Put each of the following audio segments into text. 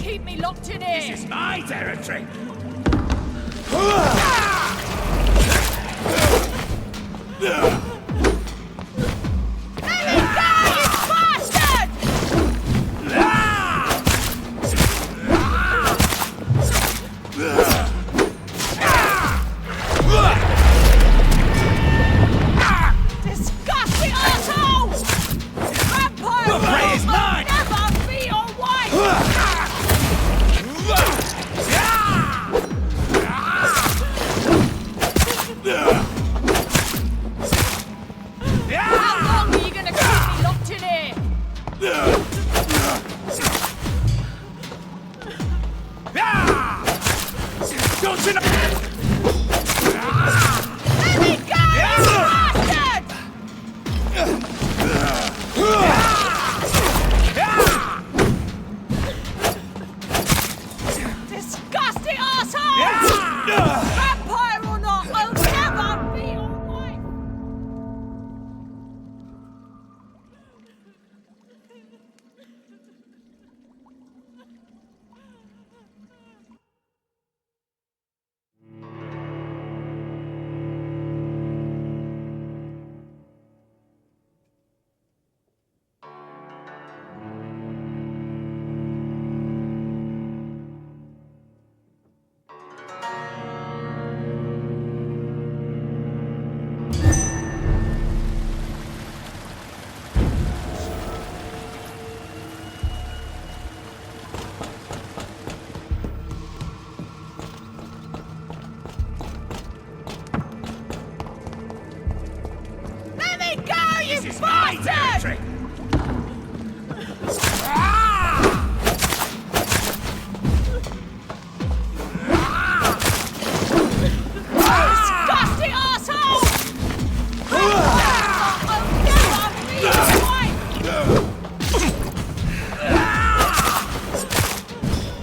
keep me locked in here? This is my territory!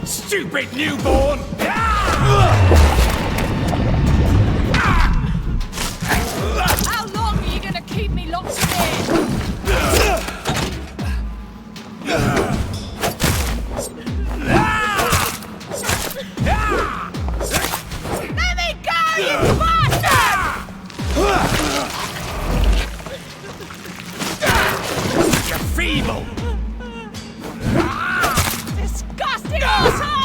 Stupid newborn! How long are you gonna keep me locked in here? Let me go, you bastard! You're feeble! Disgusting asshole!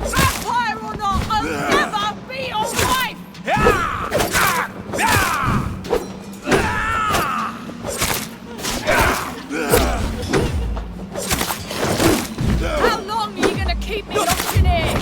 Vampire or not, I'll never be your wife! How long are you gonna keep me locked in here?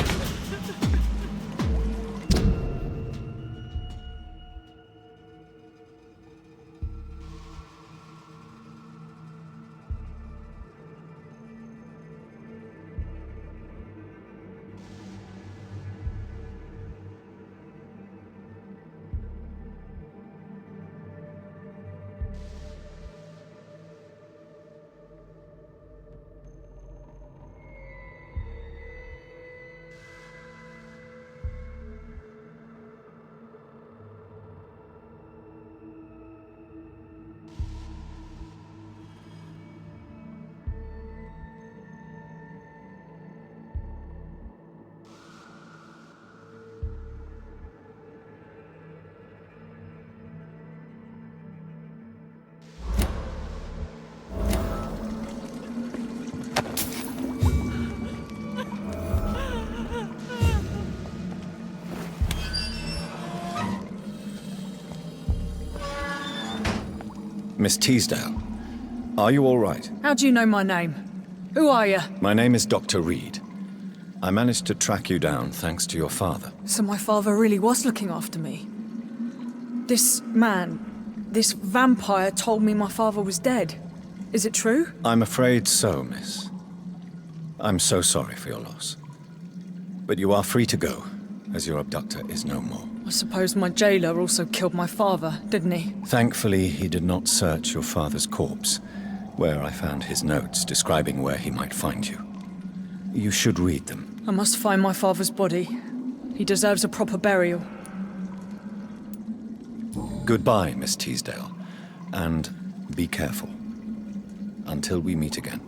Miss Teasdale, are you all right? How do you know my name? Who are you? My name is Dr. Reed. I managed to track you down thanks to your father. So my father really was looking after me. This man, this vampire told me my father was dead. Is it true? I'm afraid so, miss. I'm so sorry for your loss. But you are free to go, as your abductor is no more. I suppose my jailer also killed my father, didn't he? Thankfully, he did not search your father's corpse, where I found his notes describing where he might find you. You should read them. I must find my father's body. He deserves a proper burial. Goodbye, Miss Teasdale, and be careful. Until we meet again.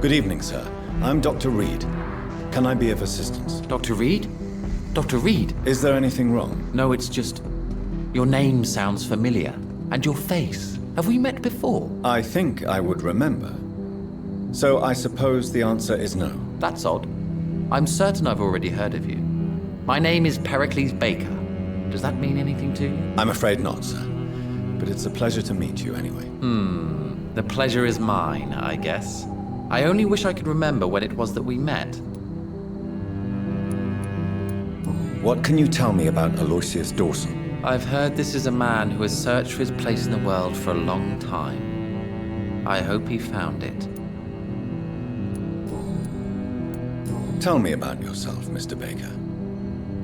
Good evening, sir. I'm Dr. Reed. Can I be of assistance? Dr. Reed? Dr. Reed? Is there anything wrong? No, it's just... Your name sounds familiar. And your face. Have we met before? I think I would remember. So I suppose the answer is no. That's odd. I'm certain I've already heard of you. My name is Pericles Baker. Does that mean anything to you? I'm afraid not, sir. But it's a pleasure to meet you anyway. The pleasure is mine, I guess. I only wish I could remember when it was that we met. What can you tell me about Aloysius Dawson? I've heard this is a man who has searched for his place in the world for a long time. I hope he found it. Tell me about yourself, Mr. Baker.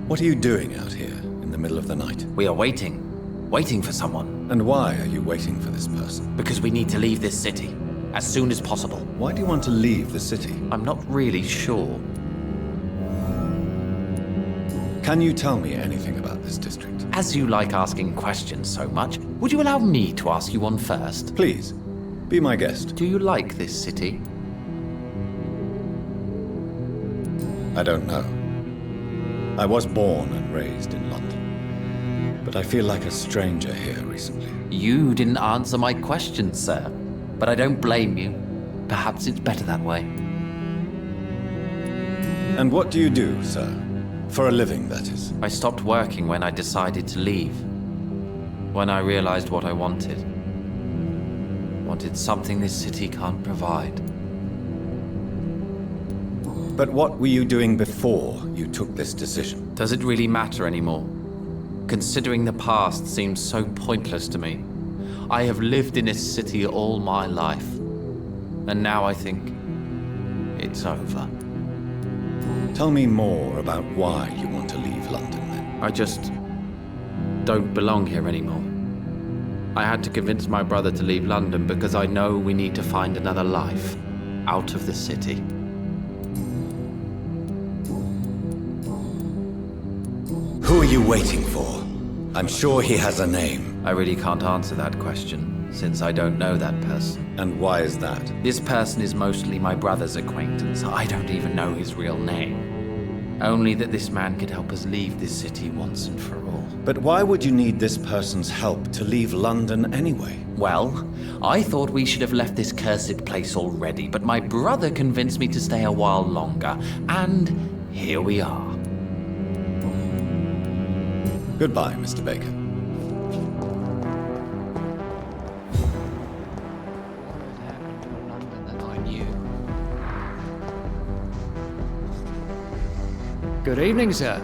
What are you doing out here in the middle of the night? We are waiting. Waiting for someone. And why are you waiting for this person? Because we need to leave this city. As soon as possible. Why do you want to leave the city? I'm not really sure. Can you tell me anything about this district? As you like asking questions so much, would you allow me to ask you one first? Please, be my guest. Do you like this city? I don't know. I was born and raised in London, but I feel like a stranger here recently. You didn't answer my question, sir. But I don't blame you. Perhaps it's better that way. And what do you do, sir? For a living, that is. I stopped working when I decided to leave. When I realized what I wanted. Wanted something this city can't provide. But what were you doing before you took this decision? Does it really matter anymore? Considering the past seems so pointless to me. I have lived in this city all my life. And now I think it's over. Tell me more about why you want to leave London, then. I just don't belong here anymore. I had to convince my brother to leave London because I know we need to find another life out of the city. Who are you waiting for? I'm sure he has a name. I really can't answer that question, since I don't know that person. And why is that? This person is mostly my brother's acquaintance. I don't even know his real name. Only that this man could help us leave this city once and for all. But why would you need this person's help to leave London anyway? Well, I thought we should have left this cursed place already, but my brother convinced me to stay a while longer, and here we are. Goodbye, Mr. Baker. Good evening, sir.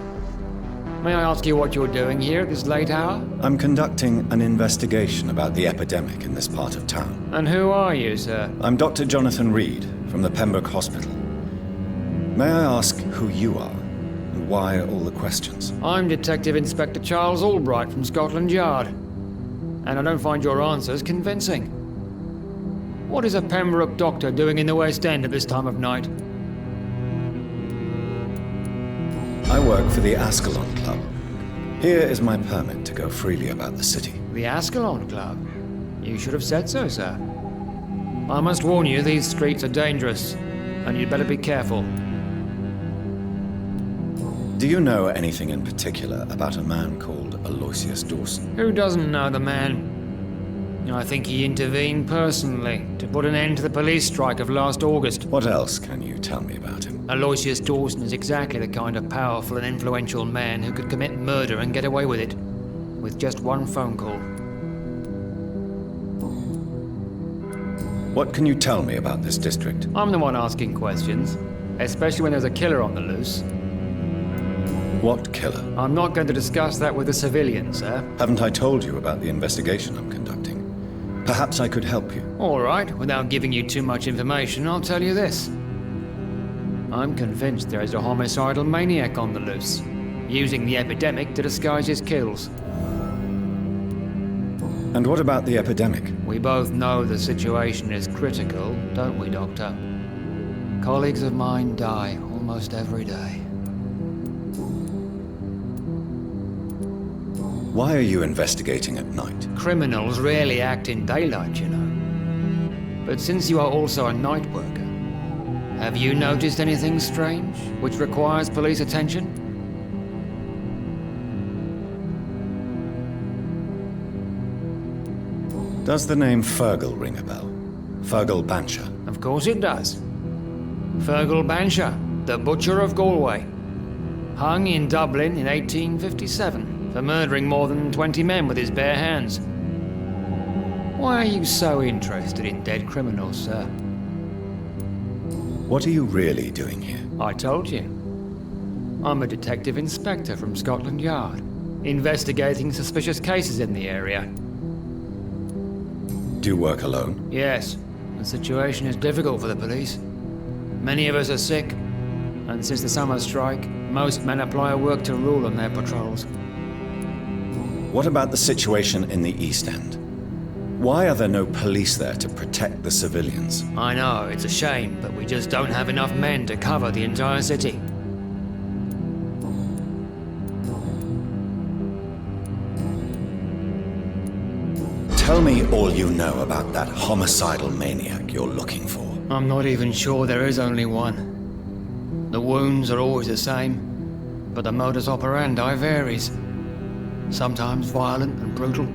May I ask you what you're doing here at this late hour? I'm conducting an investigation about the epidemic in this part of town. And who are you, sir? I'm Dr. Jonathan Reed from the Pembroke Hospital. May I ask who you are and why all the questions? I'm Detective Inspector Charles Albright from Scotland Yard. And I don't find your answers convincing. What is a Pembroke doctor doing in the West End at this time of night? I work for the Ascalon Club. Here is my permit to go freely about the city. The Ascalon Club? You should have said so, sir. I must warn you, these streets are dangerous, and you'd better be careful. Do you know anything in particular about a man called Aloysius Dawson? Who doesn't know the man? I think he intervened personally to put an end to the police strike of last August. What else can you tell me about him? Aloysius Dawson is exactly the kind of powerful and influential man who could commit murder and get away with it, with just one phone call. What can you tell me about this district? I'm the one asking questions, especially when there's a killer on the loose. What killer? I'm not going to discuss that with the civilians, sir. Haven't I told you about the investigation I'm conducting? Perhaps I could help you. All right, without giving you too much information, I'll tell you this. I'm convinced there is a homicidal maniac on the loose, using the epidemic to disguise his kills. And what about the epidemic? We both know the situation is critical, don't we, Doctor? Colleagues of mine die almost every day. Why are you investigating at night? Criminals rarely act in daylight, you know. But since you are also a night worker, Have you noticed anything strange, which requires police attention? Does the name Fergal ring a bell? Fergal Bancher. Of course it does. Fergal Bancher, the Butcher of Galway. Hung in Dublin in 1857 for murdering more than 20 men with his bare hands. Why are you so interested in dead criminals, sir? What are you really doing here? I told you. I'm a detective inspector from Scotland Yard, investigating suspicious cases in the area. Do you work alone? Yes, the situation is difficult for the police. Many of us are sick, and since the summer strike, most men apply a work to rule on their patrols. What about the situation in the East End? Why are there no police there to protect the civilians? I know, it's a shame, but we just don't have enough men to cover the entire city. Tell me all you know about that homicidal maniac you're looking for. I'm not even sure there is only one. The wounds are always the same, but the modus operandi varies. Sometimes violent and brutal,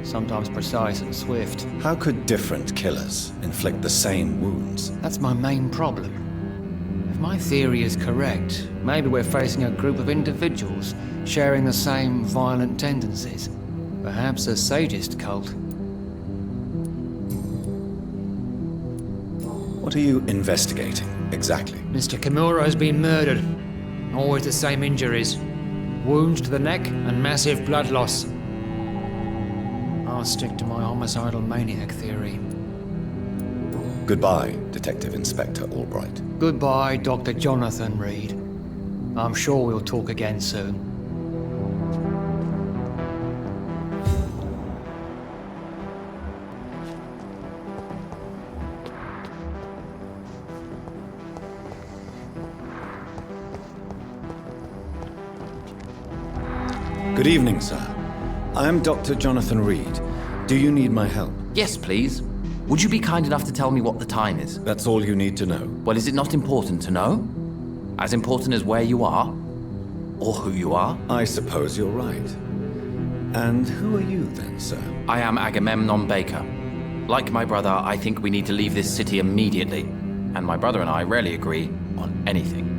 sometimes precise and swift. How could different killers inflict the same wounds? That's my main problem. If my theory is correct, maybe we're facing a group of individuals sharing the same violent tendencies. Perhaps a sadist cult. What are you investigating, exactly? Mr. Kimura has been murdered. Always the same injuries. Wounds to the neck and massive blood loss. I'll stick to my homicidal maniac theory. Goodbye, Detective Inspector Albright. Goodbye, Dr. Jonathan Reed. I'm sure we'll talk again soon. Good evening, sir. I am Dr. Jonathan Reed. Do you need my help? Yes, please. Would you be kind enough to tell me what the time is? That's all you need to know. Well, is it not important to know? As important as where you are? Or who you are? I suppose you're right. And who are you then, sir? I am Agamemnon Baker. Like my brother, I think we need to leave this city immediately. And my brother and I rarely agree on anything.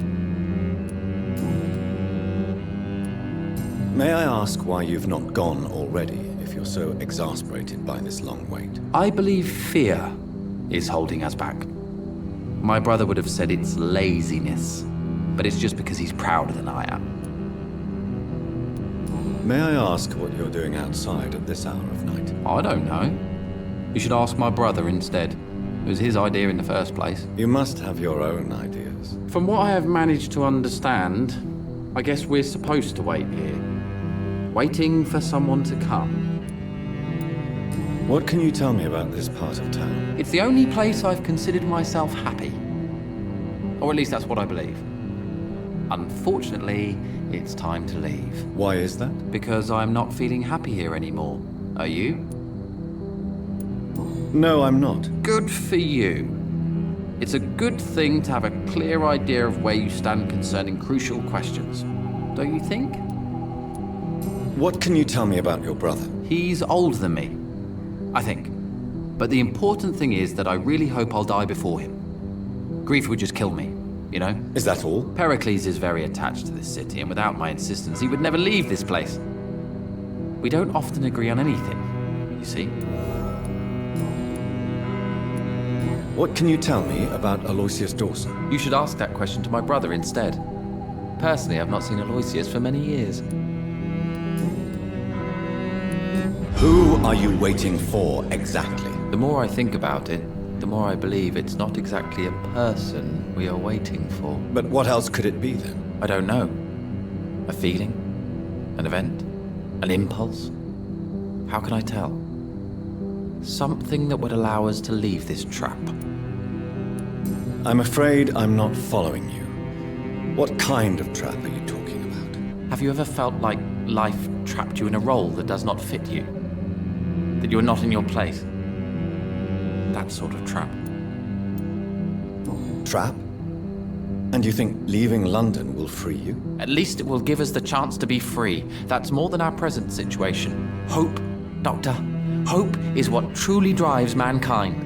May I ask why you've not gone already, if you're so exasperated by this long wait? I believe fear is holding us back. My brother would have said it's laziness, but it's just because he's prouder than I am. May I ask what you're doing outside at this hour of night? I don't know. You should ask my brother instead. It was his idea in the first place. You must have your own ideas. From what I have managed to understand, I guess we're supposed to wait here. Waiting for someone to come. What can you tell me about this part of town? It's the only place I've considered myself happy. Or at least that's what I believe. Unfortunately, it's time to leave. Why is that? Because I'm not feeling happy here anymore. Are you? No, I'm not. Good for you. It's a good thing to have a clear idea of where you stand concerning crucial questions. Don't you think? What can you tell me about your brother? He's older than me, I think. But the important thing is that I really hope I'll die before him. Grief would just kill me, you know? Is that all? Pericles is very attached to this city, and without my insistence, he would never leave this place. We don't often agree on anything, you see? What can you tell me about Aloysius Dawson? You should ask that question to my brother instead. Personally, I've not seen Aloysius for many years. Who are you waiting for, exactly? The more I think about it, the more I believe it's not exactly a person we are waiting for. But what else could it be, then? I don't know. A feeling? An event? An impulse? How can I tell? Something that would allow us to leave this trap. I'm afraid I'm not following you. What kind of trap are you talking about? Have you ever felt like life trapped you in a role that does not fit you? That you're not in your place? That sort of trap. Trap? And you think leaving London will free you? At least it will give us the chance to be free. That's more than our present situation. Hope, Doctor. Hope is what truly drives mankind.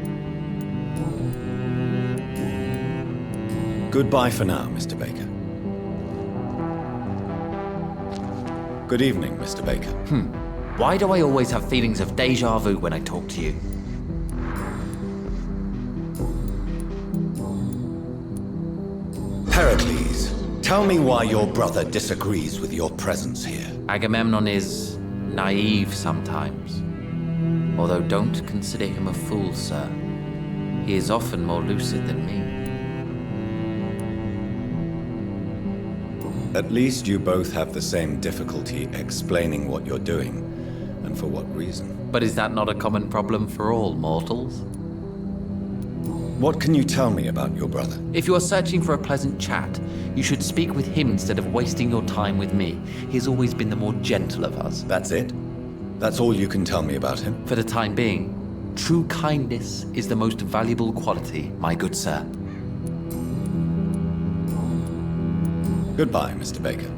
Goodbye for now, Mr. Baker. Good evening, Mr. Baker. Why do I always have feelings of déjà vu when I talk to you? Pericles, tell me why your brother disagrees with your presence here. Agamemnon is naive sometimes. Although don't consider him a fool, sir. He is often more lucid than me. At least you both have the same difficulty explaining what you're doing, and for what reason. But is that not a common problem for all mortals? What can you tell me about your brother? If you are searching for a pleasant chat, you should speak with him instead of wasting your time with me. He has always been the more gentle of us. That's it? That's all you can tell me about him? For the time being, true kindness is the most valuable quality, my good sir. Goodbye, Mr. Baker.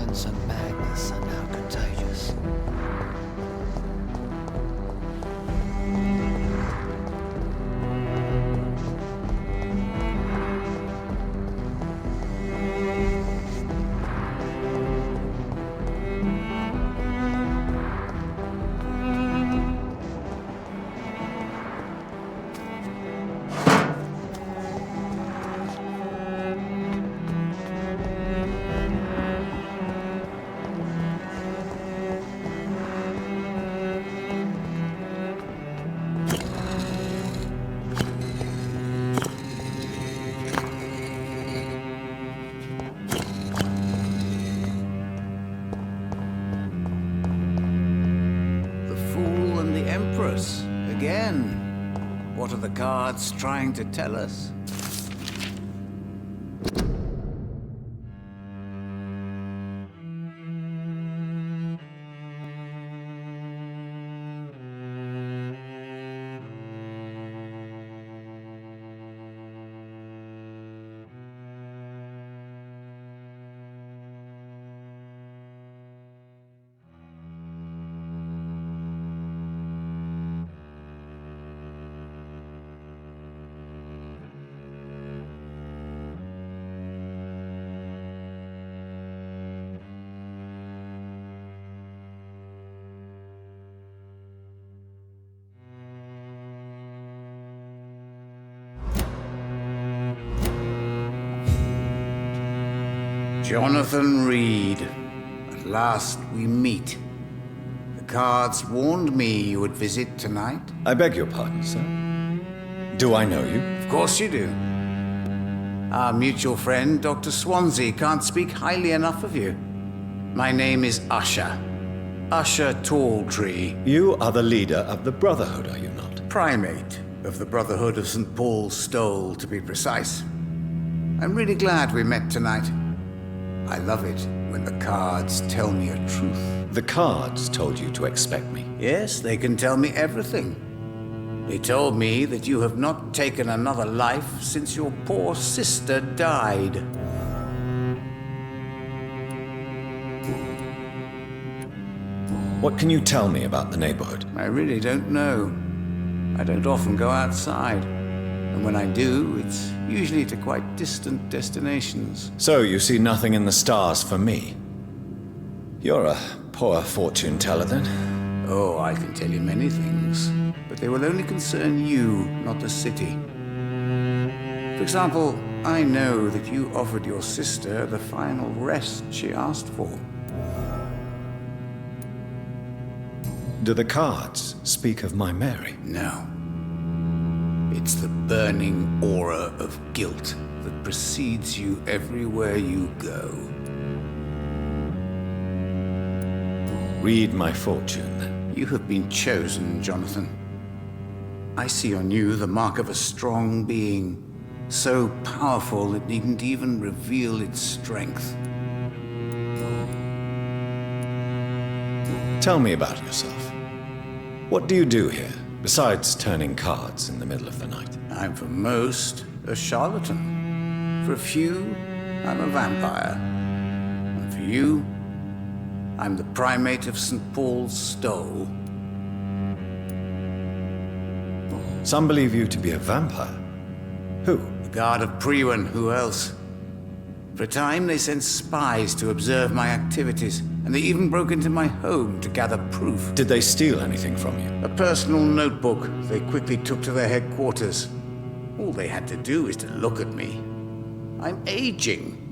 violence and madness are now contagious. Again, what are the cards trying to tell us? Jonathan Reed. At last we meet. The cards warned me you would visit tonight. I beg your pardon, sir. Do I know you? Of course you do. Our mutual friend, Dr. Swansea, can't speak highly enough of you. My name is Usher. Usher Talltree. You are the leader of the Brotherhood, are you not? Primate of the Brotherhood of St. Paul's Stole, to be precise. I'm really glad we met tonight. I love it when the cards tell me a truth. The cards told you to expect me. Yes, they can tell me everything. They told me that you have not taken another life since your poor sister died. What can you tell me about the neighborhood? I really don't know. I don't often go outside. And when I do, it's usually to quite distant destinations. So you see nothing in the stars for me? You're a poor fortune teller, then? Oh, I can tell you many things, but they will only concern you, not the city. For example, I know that you offered your sister the final rest she asked for. Do the cards speak of my Mary? No. It's the burning aura of guilt that precedes you everywhere you go. Read my fortune, then. You have been chosen, Jonathan. I see on you the mark of a strong being, so powerful it needn't even reveal its strength. Tell me about yourself. What do you do here, besides turning cards in the middle of the night? I'm for most a charlatan. For a few, I'm a vampire. And for you, I'm the primate of St. Paul's Stole. Some believe you to be a vampire. Who? The guard of Priwen, who else? For a time, they sent spies to observe my activities, and they even broke into my home to gather proof. Did they steal anything from you? A personal notebook they quickly took to their headquarters. All they had to do is to look at me. I'm aging.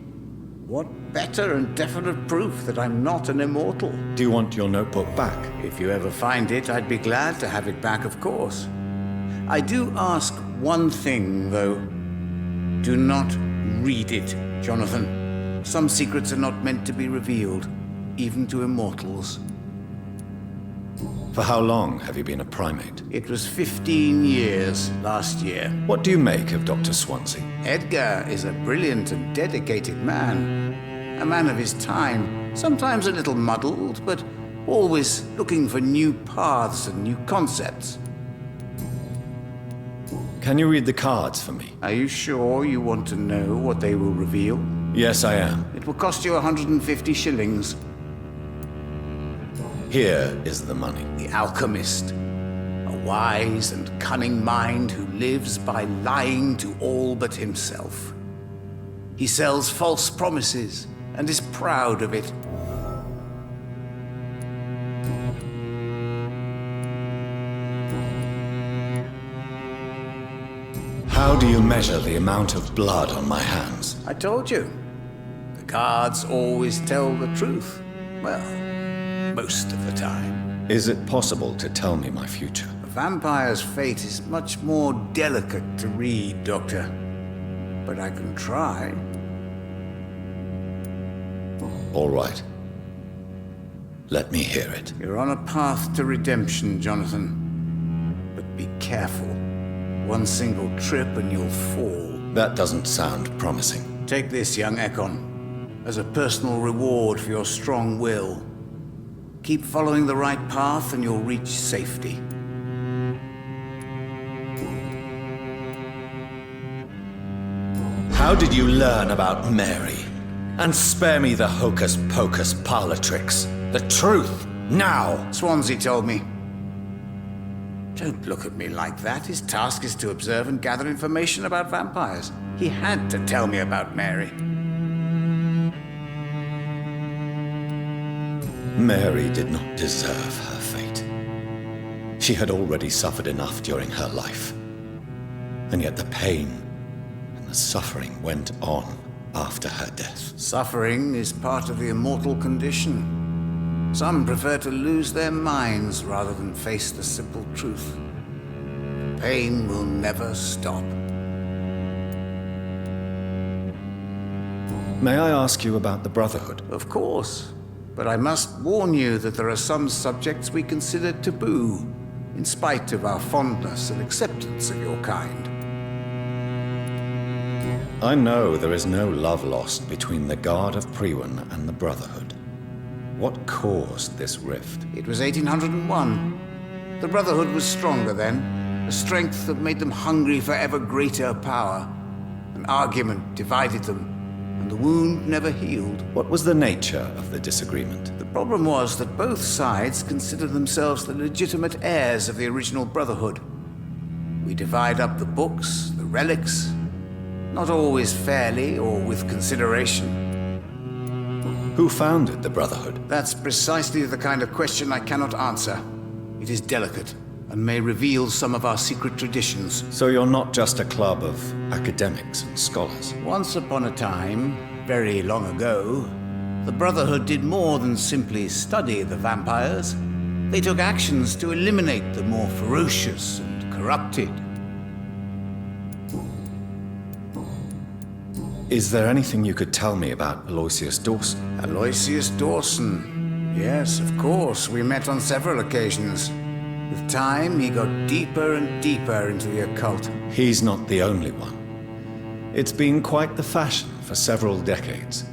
What better and definite proof that I'm not an immortal? Do you want your notebook back? If you ever find it, I'd be glad to have it back, of course. I do ask one thing, though. Do not read it, Jonathan. Some secrets are not meant to be revealed, even to immortals. For how long have you been a primate? It was 15 years last year. What do you make of Dr. Swansea? Edgar is a brilliant and dedicated man. A man of his time, sometimes a little muddled, but always looking for new paths and new concepts. Can you read the cards for me? Are you sure you want to know what they will reveal? Yes, I am. It will cost you 150 shillings. Here is the money. The alchemist. A wise and cunning mind who lives by lying to all but himself. He sells false promises and is proud of it. How do you measure the amount of blood on my hands? I told you. The cards always tell the truth. Well, most of the time. Is it possible to tell me my future? A vampire's fate is much more delicate to read, Doctor. But I can try. All right. Let me hear it. You're on a path to redemption, Jonathan. But be careful. One single trip and you'll fall. That doesn't sound promising. Take this, young Ekon, as a personal reward for your strong will. Keep following the right path and you'll reach safety. How did you learn about Mary? And spare me the hocus-pocus parlor tricks. The truth, now! Swansea told me. Don't look at me like that. His task is to observe and gather information about vampires. He had to tell me about Mary. Mary did not deserve her fate. She had already suffered enough during her life. And yet the pain and the suffering went on after her death. Suffering is part of the immortal condition. Some prefer to lose their minds rather than face the simple truth. Pain will never stop. May I ask you about the Brotherhood? Of course. But I must warn you that there are some subjects we consider taboo, in spite of our fondness and acceptance of your kind. I know there is no love lost between the Guard of Priwen and the Brotherhood. What caused this rift? It was 1801. The Brotherhood was stronger then, a strength that made them hungry for ever greater power. An argument divided them, and the wound never healed. What was the nature of the disagreement? The problem was that both sides considered themselves the legitimate heirs of the original Brotherhood. We divide up the books, the relics, not always fairly or with consideration. Who founded the Brotherhood? That's precisely the kind of question I cannot answer. It is delicate, and may reveal some of our secret traditions. So you're not just a club of academics and scholars? Once upon a time, very long ago, the Brotherhood did more than simply study the vampires. They took actions to eliminate the more ferocious and corrupted. Is there anything you could tell me about Aloysius Dawson? Aloysius Dawson. Yes, of course. We met on several occasions. With time, he got deeper and deeper into the occult. He's not the only one. It's been quite the fashion for several decades.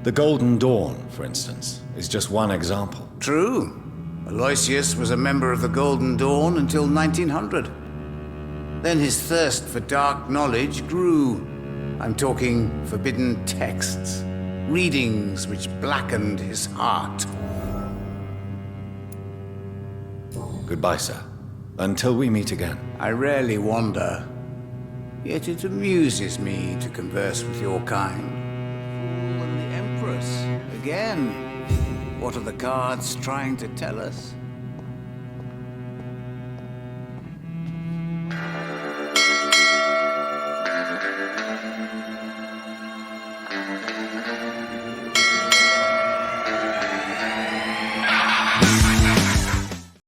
The Golden Dawn, for instance, is just one example. True. Aloysius was a member of the Golden Dawn until 1900. Then his thirst for dark knowledge grew. I'm talking forbidden texts, readings which blackened his heart. Goodbye, sir. Until we meet again. I rarely wander, yet it amuses me to converse with your kind. Fool and the Empress, again. What are the cards trying to tell us?